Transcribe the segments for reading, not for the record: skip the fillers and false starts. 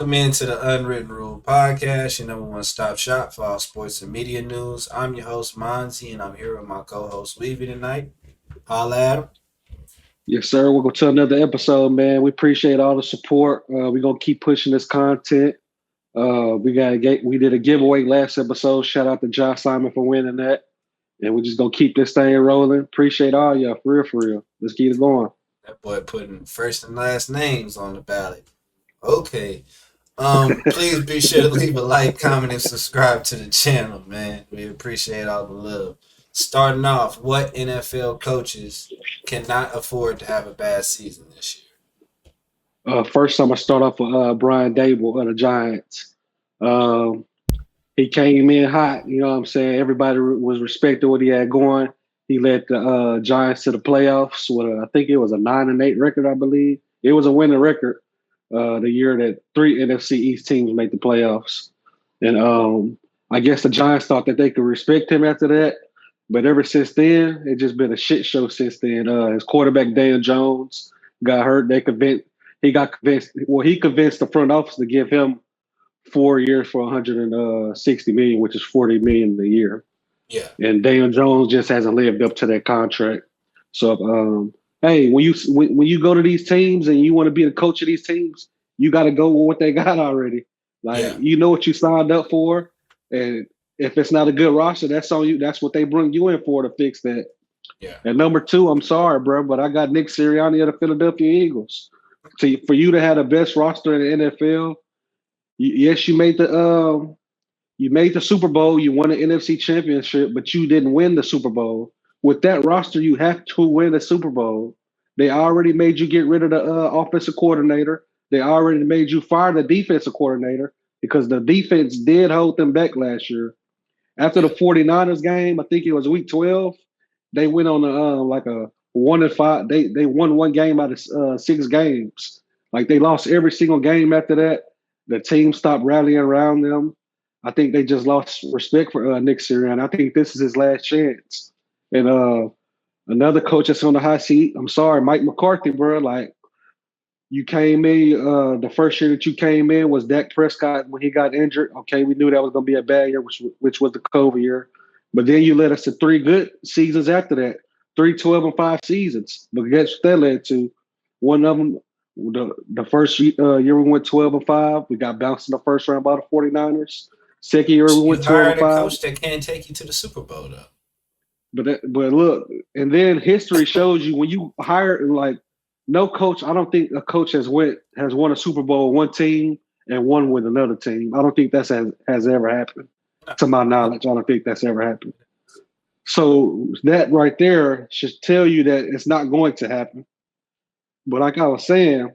Welcome into the Unwritten Rule Podcast, your number one stop shop for all sports and media news. I'm your host, Monzi, and I'm here with my co-host, Levy, tonight. Holla at him. Yes, sir. Welcome to another episode, man. We appreciate all the support. We're gonna keep pushing this content. We did a giveaway last episode. Shout out to Josh Simon for winning that. And we're just gonna keep this thing rolling. Appreciate all y'all, for real, for real. Let's keep it going. That boy putting first and last names on the ballot. Okay. Please be sure to leave a like, comment, and subscribe to the channel, man. We appreciate all the love. Starting off, what NFL coaches cannot afford to have a bad season this year? First, I'm gonna start off with Brian Dable of the Giants. He came in hot. You know what I'm saying? Everybody was respecting what he had going. He led the Giants to the playoffs with I think it was a 9-8 record, I believe. It was a winning record the year that 3 NFC East teams made the playoffs. And I guess the Giants thought that they could respect him after that. But ever since then, it's just been a shit show since then. His quarterback, Dan Jones, got hurt. He convinced the front office to give him 4 years for 160 million, which is 40 million a year. Yeah. And Dan Jones just hasn't lived up to that contract. So, hey, when you go to these teams and you want to be the coach of these teams, you got to go with what they got already. You know what you signed up for, and if it's not a good roster, that's on you. That's what they bring you in for, to fix that. Yeah. And number two, I'm sorry, bro, but I got Nick Sirianni of the Philadelphia Eagles. For you to have the best roster in the NFL, yes, you made the Super Bowl, you won the NFC Championship, but you didn't win the Super Bowl. With that roster, you have to win the Super Bowl. They already made you get rid of the offensive coordinator. They already made you fire the defensive coordinator because the defense did hold them back last year. After the 49ers game, I think it was week 12, they went on a 1-5. They won one game out of 6 games. Like, they lost every single game after that. The team stopped rallying around them. I think they just lost respect for Nick Sirianni. I think this is his last chance. And another coach that's on the hot seat, I'm sorry, Mike McCarthy, bro. Like, you came in, the first year that you came in was Dak Prescott when he got injured. Okay, we knew that was going to be a bad year, which was the COVID year. But then you led us to 3 good seasons after that, 3 12-5 seasons. But guess what that led to? One of them, the first year we went 12-5, we got bounced in the first round by the 49ers. Second year we went 12-5. You hired a coach that can't take you to the Super Bowl, though. But look, and then history shows you when you hire, like, no coach, I don't think a coach has won a Super Bowl with one team and won with another team. I don't think that has ever happened. To my knowledge, I don't think that's ever happened. So that right there should tell you that it's not going to happen. But like I was saying,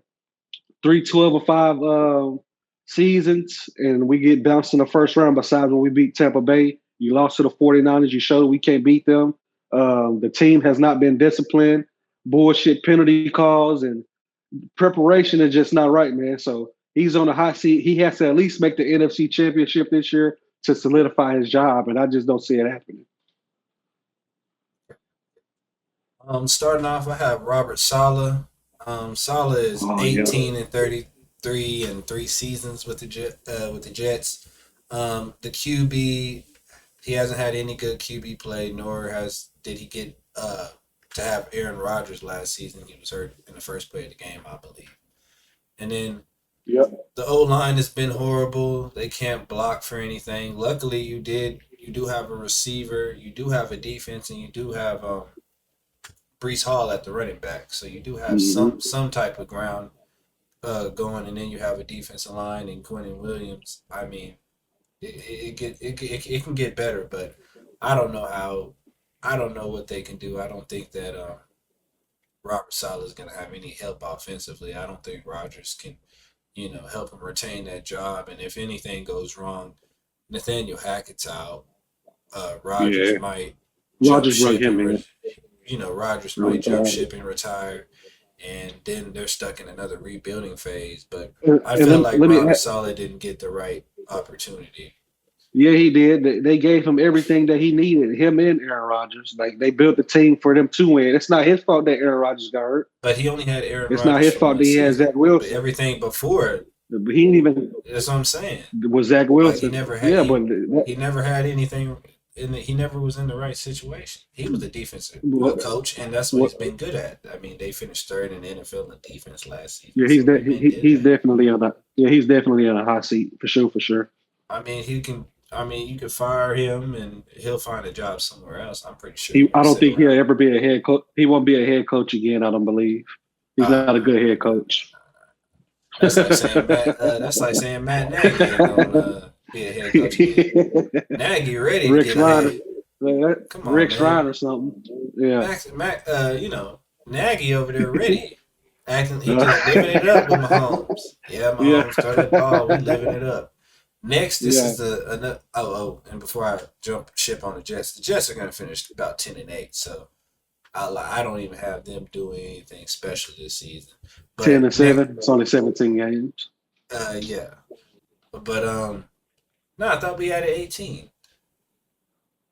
3 12-5 seasons, and we get bounced in the first round. Besides when we beat Tampa Bay, you lost to the 49ers. You showed we can't beat them. The team has not been disciplined. Bullshit penalty calls and preparation is just not right, man. So he's on the hot seat. He has to at least make the NFC Championship this year to solidify his job, and I just don't see it happening. Starting off, I have Robert Saleh. Saleh is 18-33 in 3 seasons with the Jets. The QB, he hasn't had any good QB play, nor did he get to have Aaron Rodgers last season. He was hurt in the first play of the game, I believe. And then the O-line has been horrible. They can't block for anything. Luckily, you do have a receiver, you do have a defense, and you do have Brees Hall at the running back. So you do have some type of ground going, and then you have a defensive line and Quentin Williams. I mean, it can get better, but I don't know what they can do. I don't think that Robert Saleh is going to have any help offensively. I don't think Rodgers can, help him retain that job. And if anything goes wrong, Nathaniel Hackett's out. Rodgers might jump ship and retire. And then they're stuck in another rebuilding phase. But I feel like Robert Saleh didn't get the right opportunity. Yeah, he did. They gave him everything that he needed, him and Aaron Rodgers. Like, they built the team for them to win. It's not his fault that Aaron Rodgers got hurt. But he only had Aaron Rodgers. It's not his fault that he has Zach Wilson. But everything before But he didn't even That's what I'm saying. was Zach Like Wilson. Yeah, but he never had anything. He never was in the right situation. He was a defensive what, coach, and that's what what, he's been good at. I mean, they finished third in the NFL in defense last season, yeah, so he been good he's at it. definitely on he's definitely on a hot seat for sure, for sure. I mean, he can. I mean, you could fire him, and he'll find a job somewhere else. I'm pretty sure he I won't don't sit think he'll around. ever be a head coach. He won't be a head coach again. I don't believe he's not a Nah, good head coach. that's like saying Matt. That's like saying Matt Nagy ain't gonna be a head coach again. Nagy ready to Rick get a Ryan, head. Come on, Rick Ryan man. or something. Yeah. Nagy over there ready. Acting, he just living it up with Mahomes. Yeah, Yeah. Mahomes throw that ball. We living it up. Next, this Yeah. is and before I jump ship on the Jets are gonna finish about 10-8. So I don't even have them doing anything special this season. Ten But and seven. It's only 17 games. yeah. But no, I thought we had an 18.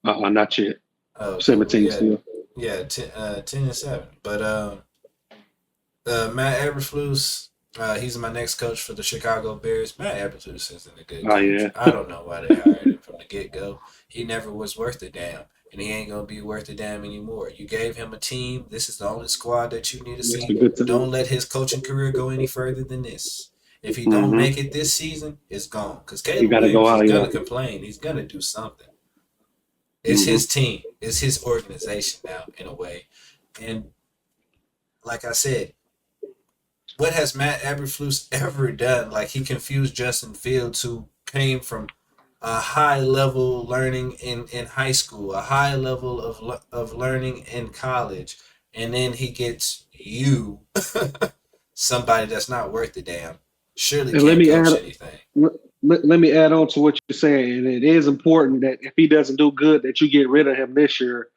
Not yet. Oh, okay, well 17 yeah, still. yeah, 10-7. But Matt Eberflus, he's my next coach for the Chicago Bears. Matt Eberflus isn't a good Oh coach. yeah. I don't know why they hired him from the get go. He never was worth a damn, and he ain't gonna be worth a damn anymore. You gave him a team. This is the only squad that you need to That's a see. good Don't team. let his coaching career go any further than this. If he don't Mm-hmm. make it this season, it's gone. Cause You Caleb got to go Williams is out. Yeah. gonna complain. He's gonna do something. It's Mm-hmm. his team. It's his organization now, in a way. And like I said, what has Matt Eberflus ever done? Like he confused Justin Fields, who came from a high level learning in high school, a high level of learning in college, and then he gets you, somebody that's not worth a damn, surely And let can't me add coach anything. let me add on to what you're saying. And it is important that if he doesn't do good, that you get rid of him this year,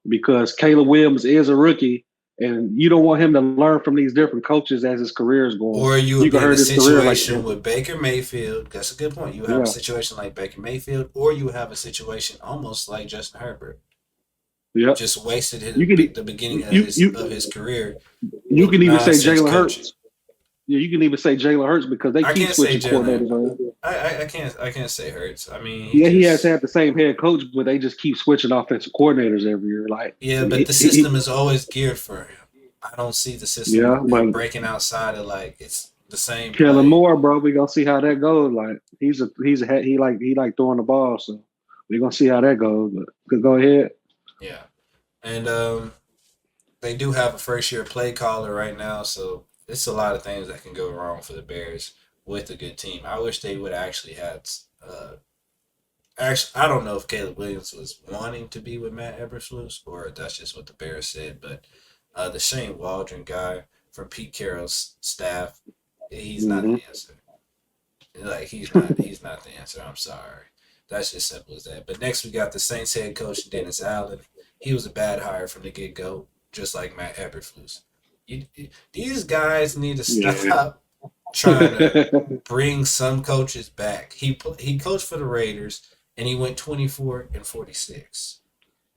because Caleb Williams is a rookie, and you don't want him to learn from these different coaches as his career is going. Or you You would can be in a hurt his career like situation with Baker Mayfield. That's a good point. You have a yeah, situation like Baker Mayfield, or you have a situation almost like Justin Herbert. yeah. Just wasted You can the beginning of his you career you with can even say nonsense Jalen coaching. Hurts. Yeah, you can even say Jalen Hurts because they I keep can't say switching Jalen. coordinators around. I can't say Hurts. I mean, he Yeah, he has just had the same head coach, but they just keep switching offensive coordinators every year. Like, yeah, but the system is always geared for him. I don't see the system yeah, but breaking outside of like it's the same Kellen play. Moore, bro, we gonna see how that goes. Like, he like throwing the ball, so we gonna see how that goes. But go ahead. Yeah, and they do have a first year play caller right now, so it's a lot of things that can go wrong for the Bears with a good team. I wish they would actually had. Actually, I don't know if Caleb Williams was wanting to be with Matt Eberflus or if that's just what the Bears said, but the Shane Waldron guy from Pete Carroll's staff, he's not Mm-hmm. the answer. Like he's not the answer. I'm sorry. That's just simple as that. But next we got the Saints head coach Dennis Allen. He was a bad hire from the get go, just like Matt Eberflus. These guys need to Yeah. stop trying to bring some coaches back. He coached for the Raiders and he went 24-46.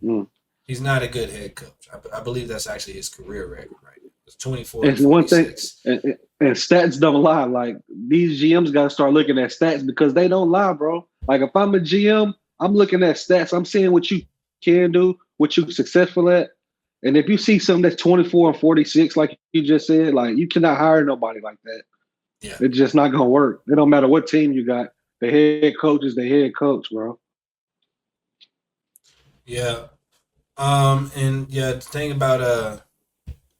Mm. He's not a good head coach. I believe that's actually his career record right now. It's 24 and It's one thing, 46. and stats don't lie. Like these GMs got to start looking at stats because they don't lie, bro. Like if I'm a GM, I'm looking at stats. I'm seeing what you can do, what you're successful at, and if you see something that's 24 and 46, like you just said, like you cannot hire nobody like that. Yeah. It's just not gonna work. It don't matter what team you got. The head coach is the head coach, bro. Yeah. And yeah, the thing about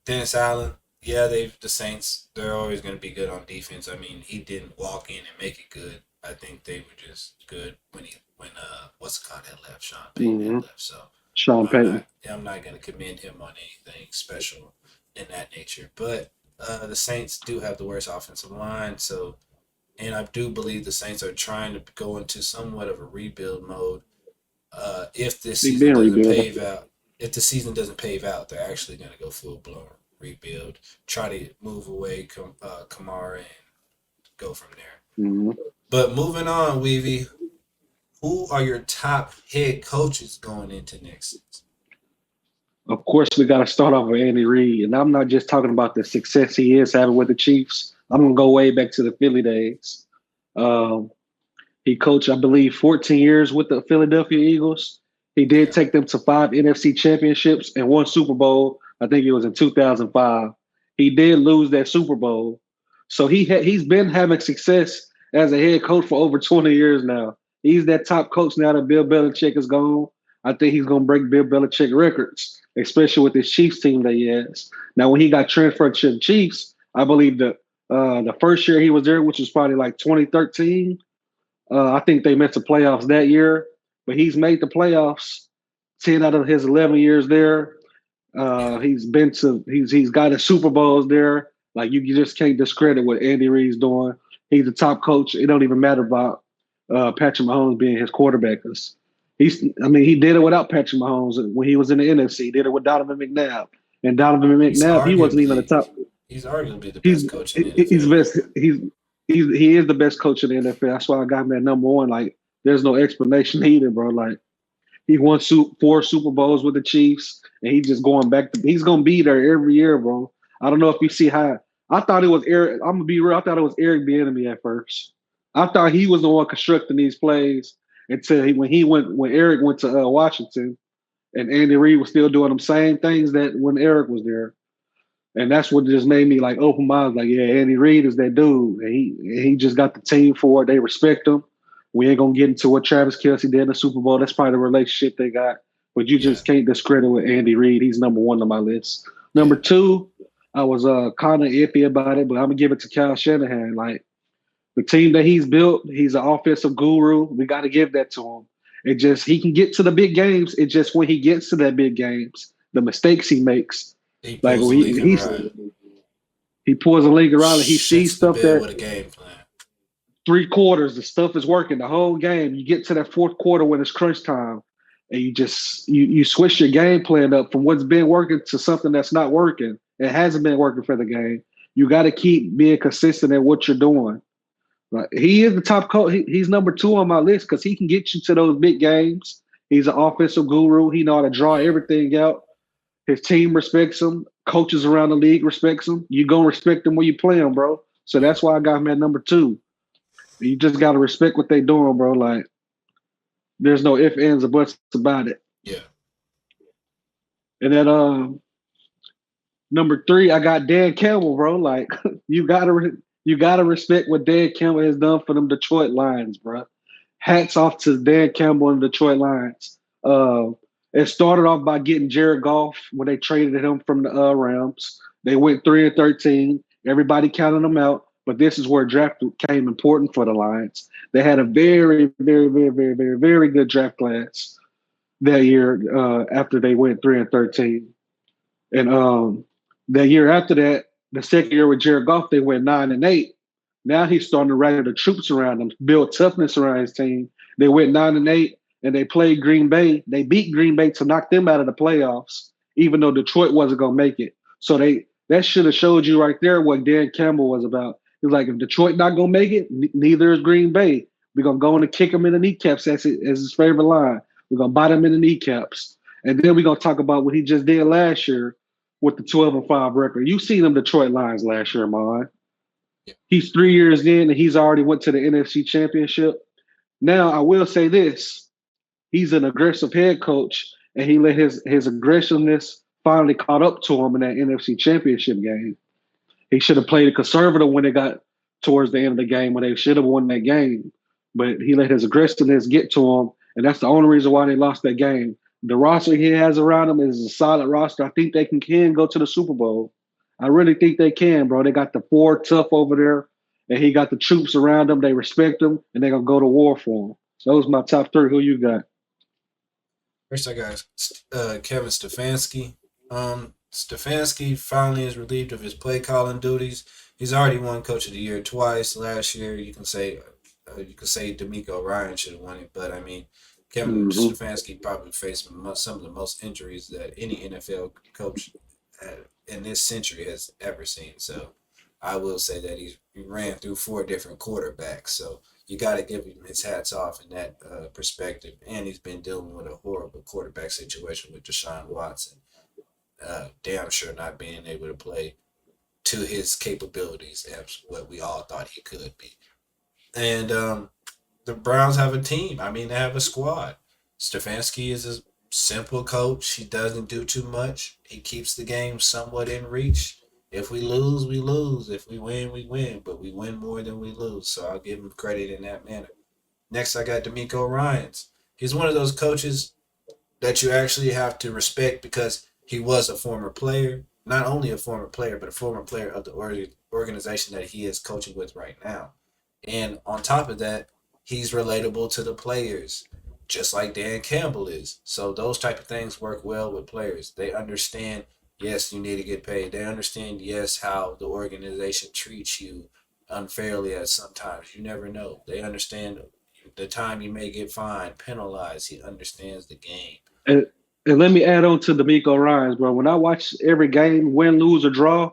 Dennis Allen, yeah, the Saints, they're always gonna be good on defense. I mean, he didn't walk in and make it good. I think they were just good when what's the called that left, Sean Payton Mm-hmm. had left. So Sean Payton. I'm not gonna commend him on anything special in that nature. But the Saints do have the worst offensive line, so and I do believe the Saints are trying to go into somewhat of a rebuild mode. If this Big season Ben doesn't rebuilding. pave out, if the season doesn't pave out, they're actually going to go full blown rebuild. Try to move away Kamara and go from there. Mm-hmm. But moving on, Weavy, who are your top head coaches going into next season? Of course, we got to start off with Andy Reid, and I'm not just talking about the success he is having with the Chiefs. I'm gonna go way back to the Philly days. Um, he coached, I believe, 14 years with the Philadelphia Eagles. He did Yeah, take them to 5 NFC championships and 1 Super Bowl. I think it was in 2005. He did lose that Super Bowl. So he's been having success as a head coach for over 20 years now. He's that top coach now that Bill Belichick is gone. I think he's going to break Bill Belichick records, especially with his Chiefs team that he has. Now, when he got transferred to the Chiefs, I believe the first year he was there, which was probably like 2013, I think they missed the playoffs that year, but he's made the playoffs 10 out of his 11 years there. yeah, He's got his Super Bowls there. Like you just can't discredit what Andy Reid's doing. He's the top coach. It don't even matter about Patrick Mahomes being his quarterback. 'Cause he did it without Patrick Mahomes when he was in the NFC. He did it with Donovan McNabb, and Donovan he's McNabb, he wasn't even the arguably top. he's arguably the He's best coach in the he's NFL. best. He is the best coach in the NFL. That's why I got him at number one. Like, there's no explanation needed, bro. Like, he won 4 Super Bowls with the Chiefs, and he's just going back to. He's gonna be there every year, bro. I don't know if you see how. I thought it was Eric. I'm gonna be real. I thought it was Eric Bieniemy at first. I thought he was the one constructing these plays until when Eric went to Washington, and Andy Reid was still doing the same things that when Eric was there. And that's what just made me like open my eyes. Like, yeah, Andy Reid is that dude. And he just got the team for it. They respect him. We ain't gonna get into what Travis Kelce did in the Super Bowl. That's probably the relationship they got. But you Yeah, just can't discredit with Andy Reid. He's number one on my list. Number yeah, two, I was kind of iffy about it, but I'm gonna give it to Kyle Shanahan. Like, the team that he's built, he's an offensive guru. We got to give that to him. It just he can get to the big games. It just when he gets to that big games, the mistakes he makes, he like pulls the Lincoln Ryan. he pulls a league around and he sees Shits the stuff bed that with a game plan. 3 quarters, the stuff is working the whole game. You get to that fourth quarter when it's crunch time, and you switch your game plan up from what's been working to something that's not working. It hasn't been working for the game. You got to keep being consistent at what you're doing. Like, he is the top coach. He's number two on my list because he can get you to those big games. He's an offensive guru. He know how to draw Yeah, everything out. His team respects him. Coaches around the league respects him. You gonna respect him when you play him, bro. So yeah, that's why I got him at number two. You just gotta respect what they doing, bro. Like, there's no ifs, ands, or buts about it. yeah. And then number three, I got Dan Campbell, bro. Like, you gotta respect what Dan Campbell has done for them Detroit Lions, bro. Hats off to Dan Campbell and Detroit Lions. Uh, it started off by getting Jared Goff when they traded him from the Rams. They went 3-13. Everybody counted them out, but this is where draft became important for the Lions. They had a very, very, very, very, very, very good draft class that year after they went 3-13. And that year after that, the second year with Jared Goff, they went 9-8. Now he's starting to rally the troops around him, build toughness around his team. They went 9-8, and they played Green Bay. They beat Green Bay to knock them out of the playoffs, even though Detroit wasn't gonna make it. So that should have showed you right there what Dan Campbell was about. He's like, if Detroit not gonna make it, neither is Green Bay. We're gonna go in and kick him in the kneecaps as his favorite line. We're gonna bite him in the kneecaps, and then we're gonna talk about what he just did last year with the 12-5 record. You seen them Detroit Lions last year, man. Yeah. He's 3 years in and he's already went to the NFC Championship. Now, I will say this: he's an aggressive head coach, and he let his aggressiveness finally caught up to him in that NFC Championship game. He should have played a conservative when it got towards the end of the game when they should have won that game. But he let his aggressiveness get to him, and that's the only reason why they lost that game. The roster he has around him is a solid roster. I think they can go to the Super Bowl. I really think they can, bro. They got the four tough over there, and he got the troops around them. They respect him, and they're gonna go to war for him. So those are my top three. Who you got? First, I got Kevin Stefanski. Stefanski finally is relieved of his play calling duties. He's already won Coach of the Year twice. Last year, you can say D'Amico Ryan should have won it, but I mean, Kevin Mm-hmm. Stefanski probably faced some of the most injuries that any NFL coach in this century has ever seen. So I will say that he ran through four different quarterbacks. So you got to give him his hats off in that perspective. And he's been dealing with a horrible quarterback situation with Deshaun Watson. Damn sure not being able to play to his capabilities as what we all thought he could be. And the Browns have a team. I mean, they have a squad. Stefanski is a simple coach. He doesn't do too much. He keeps the game somewhat in reach. If we lose, we lose. If we win, we win. But we win more than we lose. So I'll give him credit in that manner. Next, I got D'Amico Ryans. He's one of those coaches that you actually have to respect because he was a former player. Not only a former player, but a former player of the organization that he is coaching with right now. And on top of that, he's relatable to the players, just like Dan Campbell is. So those type of things work well with players. They understand, yes, you need to get paid. They understand, yes, how the organization treats you unfairly at sometimes. You never know. They understand the time you may get fined, penalized. He understands the game. And, and let me add on to D'Amico Ryans, bro. When I watch every game, win, lose, or draw,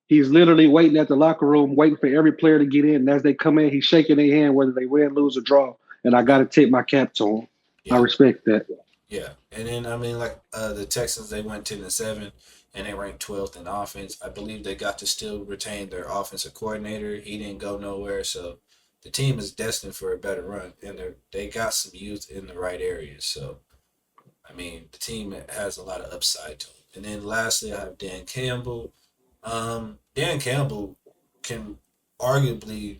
he's literally waiting at the locker room, waiting for every player to get in. And as they come in, he's shaking their hand whether they win, lose, or draw. And I got to tip my cap to him. I Yeah. respect that. Yeah, and then I mean, like the Texans, they went 10-7, and they ranked 12th in offense. I believe they got to still retain their offensive coordinator. He didn't go nowhere, so the team is destined for a better run, and they got some youth in the right areas. So I mean, the team has a lot of upside to them. And then lastly, I have Dan Campbell. Dan Campbell can arguably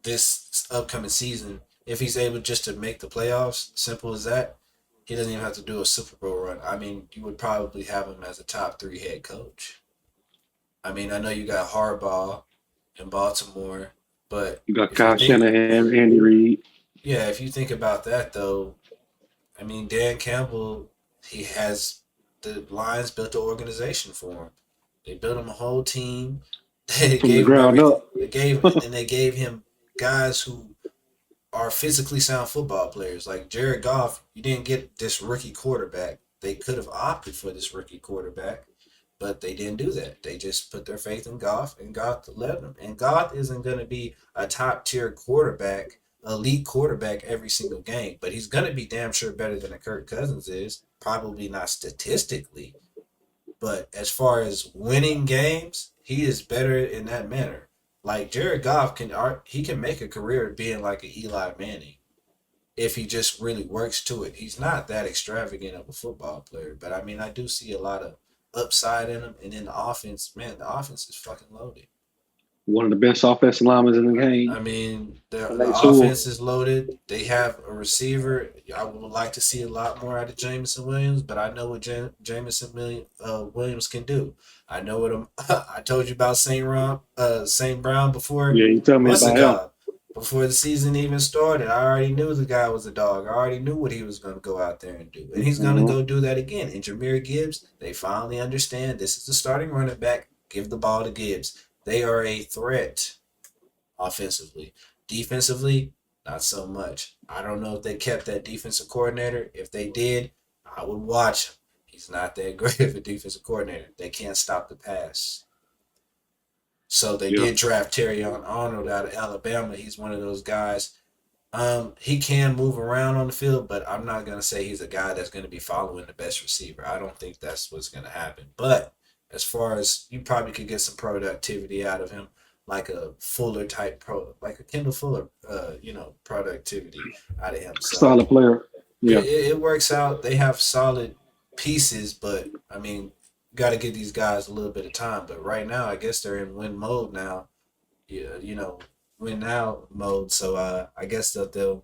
this upcoming season, if he's able just to make the playoffs, simple as that, he doesn't even have to do a Super Bowl run. I mean, you would probably have him as a top three head coach. I mean, I know you got Harbaugh in Baltimore, but You got if you Kyle think, Shanahan, Andy Reid. yeah, if you think about that though, I mean, Dan Campbell, he has the Lions built the organization for him. They built him a whole team. They From the gave him ground everything. up. And then they gave him guys who are physically sound football players. Like Jared Goff, you didn't get this rookie quarterback. They could have opted for this rookie quarterback, but they didn't do that. They just put their faith in Goff, and Goff led them. And Goff isn't going to be a top tier quarterback, elite quarterback every single game, but he's going to be damn sure better than a Kirk Cousins is. Probably not statistically, but as far as winning games, he is better in that manner. Like Jared Goff he can make a career being like an Eli Manning if he just really works to it. He's not that extravagant of a football player, but I mean, I do see a lot of upside in him. And then the offense, man, the offense is fucking loaded. One of the best offensive linemen in the game. I mean, the They too. offense is loaded. They have a receiver. I would like to see a lot more out of Jameson Williams, but I know what Williams can do. I know what I told you about Saint Brown before. Yeah, you tell me Months about him. ago, before the season even started, I already knew the guy was a dog. I already knew what he was going to go out there and do, and he's going to Mm-hmm. go do that again. And Jameer Gibbs, they finally understand this is the starting running back. Give the ball to Gibbs. They are a threat offensively. Defensively, not so much. I don't know if they kept that defensive coordinator. If they did, I would watch him. He's not that great of a defensive coordinator. They can't stop the pass. So they Yeah. did draft Terry Arnold out of Alabama. He's one of those guys. He can move around on the field, but I'm not gonna say he's a guy that's gonna be following the best receiver. I don't think that's what's gonna happen. But as far as you probably could get some productivity out of him, like a Fuller type like a Kendall Fuller, productivity out of him. So Solid player. it, Yeah. it works out. They have solid pieces, but I mean, you got to give these guys a little bit of time. But right now, I guess they're in win mode now. Yeah, win now mode. So I guess that they'll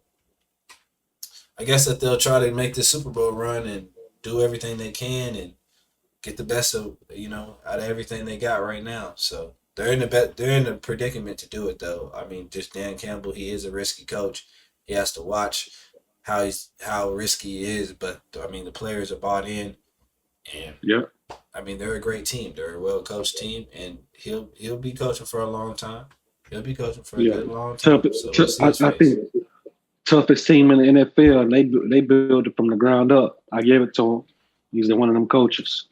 try to make the Super Bowl run and do everything they can and get the best of out of everything they got right now. So they're in a predicament to do it though. I mean, just Dan Campbell, he is a risky coach. He has to watch how risky he is, but I mean the players are bought in, and Yeah. I mean they're a great team. They're a well coached team, and he'll be coaching for a long time. He'll be coaching for a Yeah. good long Tough, time. So we'll see his I face. think toughest team in the NFL, and they build it from the ground up. I give it to him. He's one of them coaches.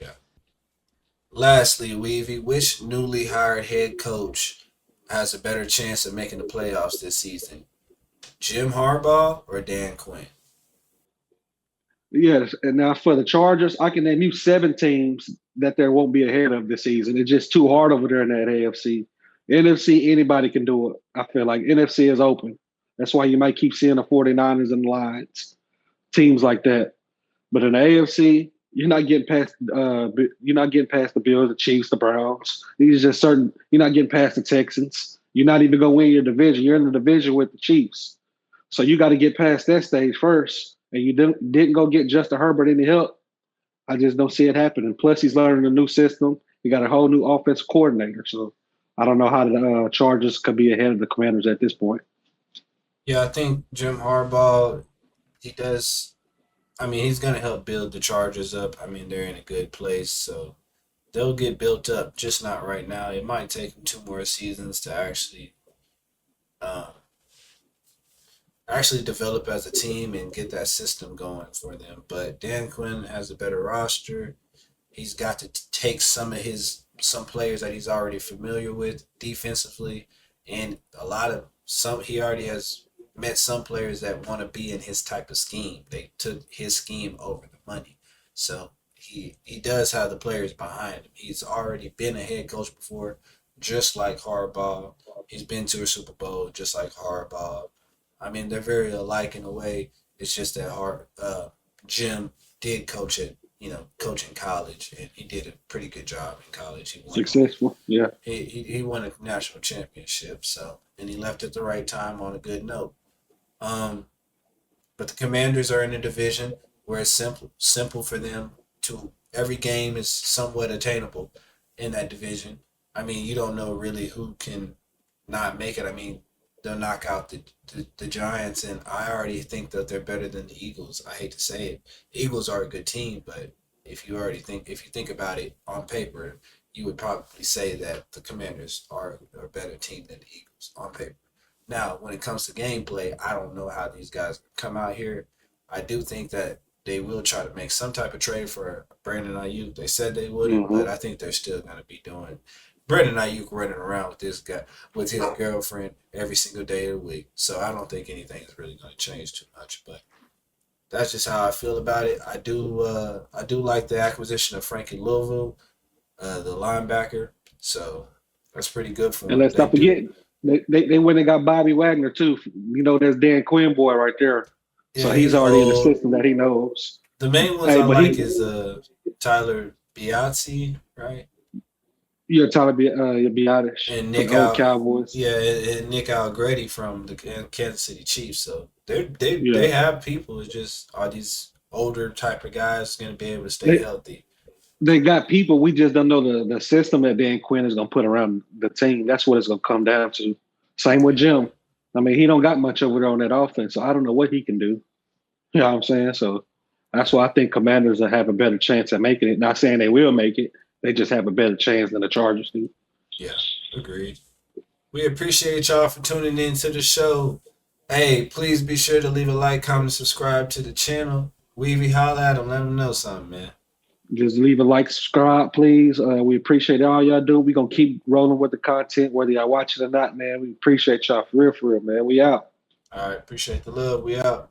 Yeah. Lastly, Weavy, which newly hired head coach has a better chance of making the playoffs this season? Jim Harbaugh or Dan Quinn? Yes, and now for the Chargers, I can name you 7 teams that there won't be ahead of this season. It's just too hard over there in that AFC. NFC, anybody can do it. I feel like NFC is open. That's why you might keep seeing the 49ers and the Lions, teams like that. But in the AFC, you're not getting past the Bills, the Chiefs, the Browns. These are just certain. You're not getting past the Texans. You're not even gonna win your division. You're in the division with the Chiefs, so you got to get past that stage first. And you didn't go get Justin Herbert any help. I just don't see it happening. Plus, he's learning a new system. He got a whole new offensive coordinator. So I don't know how the Chargers could be ahead of the Commanders at this point. Yeah, I think Jim Harbaugh, he does. I mean, he's gonna help build the Chargers up. I mean, they're in a good place, so they'll get built up. Just not right now. It might take them 2 more seasons to um, actually develop as a team and get that system going for them. But Dan Quinn has a better roster. He's got to take some players that he's already familiar with defensively, and a lot of some he already has met some players that want to be in his type of scheme. They took his scheme over the money, so he does have the players behind him. He's already been a head coach before, just like Harbaugh. He's been to a Super Bowl, just like Harbaugh. I mean, they're very alike in a way. It's just that Jim did coach in college, and he did a pretty good job in college. Successful, yeah. He won a national championship, so and he left at the right time on a good note. Um, but the Commanders are in a division where it's simple for them to every game is somewhat attainable in that division. I mean, you don't know really who can not make it. I mean, they'll knock out the Giants, and I already think that they're better than the Eagles. I hate to say it. The Eagles are a good team, but if you think about it on paper, you would probably say that the Commanders are a better team than the Eagles on paper. Now, when it comes to gameplay, I don't know how these guys come out here. I do think that they will try to make some type of trade for Brandon Ayuk. They said they wouldn't, Mm-hmm. but I think they're still going to be doing. Brandon Ayuk running around with this guy with his girlfriend every single day of the week, so I don't think anything is really going to change too much. But that's just how I feel about it. I do like the acquisition of Frankie Louisville, the linebacker. So that's pretty good for And them. let's They not do. forget, they went and got Bobby Wagner too. You know, there's Dan Quinn boy right there. So Yeah, he's he's already in the old. system that he knows. The main ones Hey, I but like is Tyler Biazzi, right? you're trying to be honest And for the old Cowboys. Yeah, and Nick Algrady from the Kansas City Chiefs. So they Yeah, have people. It's just are these older type of guys going to be able to stay they healthy? they got people. We just don't know the system that Dan Quinn is going to put around the team. That's what it's going to come down to. Same with Yeah, Jim. I mean, he don't got much over there on that offense, so I don't know what he can do. You know what I'm saying? So that's why I think Commanders will have a better chance at making it. Not saying they will make it. They just have a better chance than the Chargers do. yeah, agreed. We appreciate y'all for tuning in to the show. Hey, please be sure to leave a like, comment, subscribe to the channel. Weavy, holla at them. Let them know something, man. Just leave a like, subscribe, please. We appreciate all y'all do. We're going to keep rolling with the content, whether y'all watch it or not, man. We appreciate y'all for real, man. We out. All right, appreciate the love. We out.